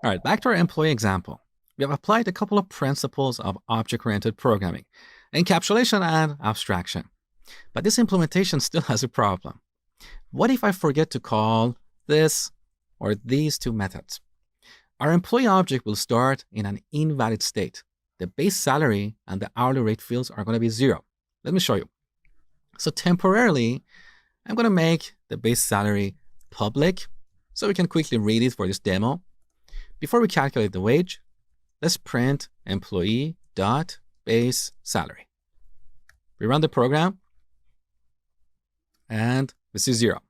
All right, back to our employee example. We have applied a couple of principles of object-oriented programming, encapsulation and abstraction. But this implementation still has a problem. What if I forget to call this or these two methods? Our employee object will start in an invalid state. The base salary and the hourly rate fields are going to be 0. Let me show you. So temporarily, I'm going to make the base salary public so we can quickly read it for this demo. Before we calculate the wage, let's print employee.base salary. We run the program, and this is 0.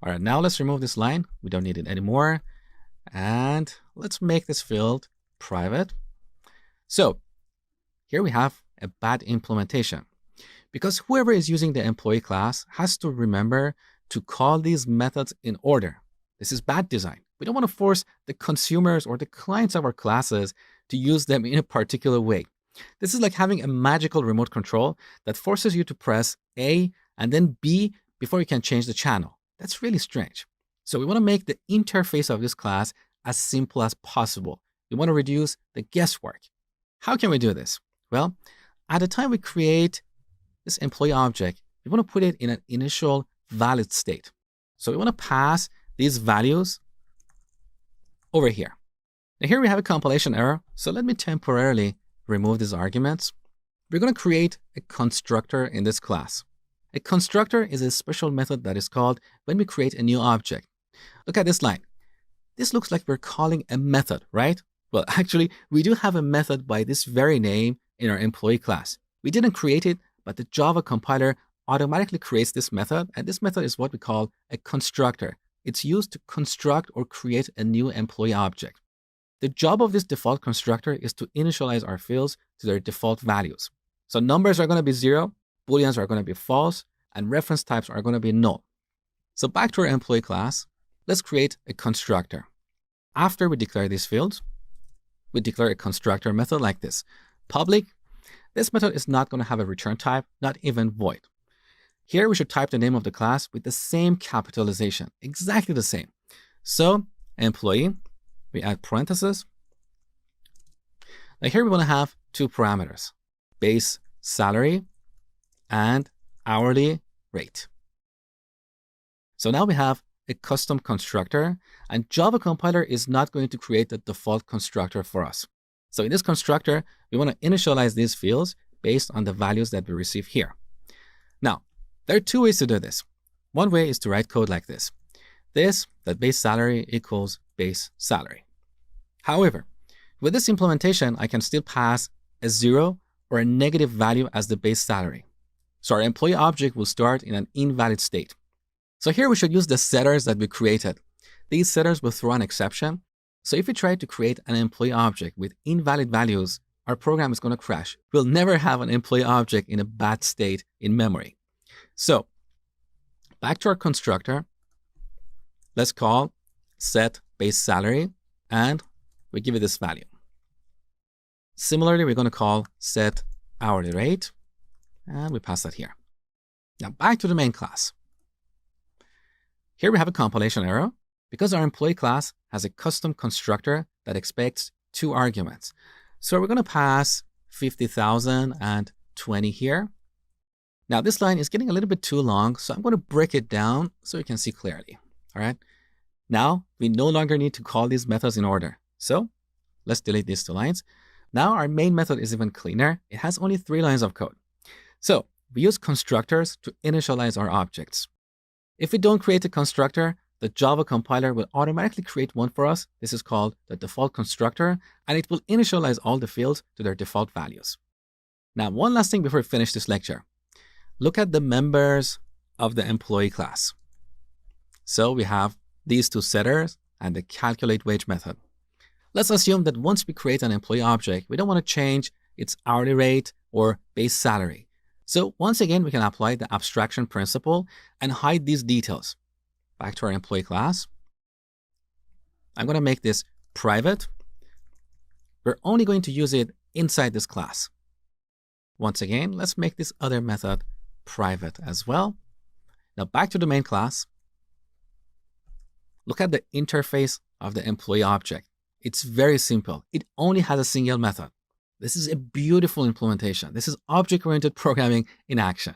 All right, now let's remove this line. We don't need it anymore. And let's make this field private. So here we have a bad implementation because whoever is using the employee class has to remember to call these methods in order. This is bad design. We don't want to force the consumers or the clients of our classes to use them in a particular way. This is like having a magical remote control that forces you to press A and then B before you can change the channel. That's really strange. So we want to make the interface of this class as simple as possible. We want to reduce the guesswork. How can we do this? Well, at the time we create this employee object, we want to put it in an initial valid state. So we want to pass these values over here. Now here we have a compilation error. So let me temporarily remove these arguments. We're going to create a constructor in this class. A constructor is a special method that is called when we create a new object. Look at this line. This looks like we're calling a method, right? Well, actually, we do have a method by this very name in our employee class. We didn't create it, but the Java compiler automatically creates this method, and this method is what we call a constructor. It's used to construct or create a new employee object. The job of this default constructor is to initialize our fields to their default values. So numbers are going to be 0, booleans are going to be false, and reference types are going to be null. So back to our employee class, let's create a constructor. After we declare these fields, we declare a constructor method like this. Public, this method is not going to have a return type, not even void. Here we should type the name of the class with the same capitalization, exactly the same. So employee, we add parentheses. Now here we want to have two parameters, base salary and hourly rate. So now we have a custom constructor, and Java compiler is not going to create the default constructor for us. So in this constructor, we want to initialize these fields based on the values that we receive here. Now, there are two ways to do this. One way is to write code like this. That base salary equals base salary. However, with this implementation, I can still pass a 0 or a negative value as the base salary. So our employee object will start in an invalid state. So here we should use the setters that we created. These setters will throw an exception. So if we try to create an employee object with invalid values, our program is going to crash. We'll never have an employee object in a bad state in memory. So back to our constructor, let's call set base salary, and we give it this value. Similarly, we're going to call set hourly rate, and we pass that here. Now back to the main class. Here we have a compilation error because our employee class has a custom constructor that expects 2 arguments. So we're going to pass 50,000 and 20 here. Now this line is getting a little bit too long, so I'm going to break it down so you can see clearly. All right. Now we no longer need to call these methods in order. So let's delete these 2 lines. Now our main method is even cleaner. It has only 3 lines of code. So we use constructors to initialize our objects. If we don't create a constructor, the Java compiler will automatically create one for us. This is called the default constructor, and it will initialize all the fields to their default values. Now, one last thing before we finish this lecture. Look at the members of the employee class. So we have these 2 setters and the calculate wage method. Let's assume that once we create an employee object, we don't want to change its hourly rate or base salary. So once again, we can apply the abstraction principle and hide these details. Back to our employee class. I'm going to make this private. We're only going to use it inside this class. Once again, let's make this other method private as well. Now back to the main class. Look at the interface of the employee object. It's very simple. It only has a single method. This is a beautiful implementation. This is object-oriented programming in action.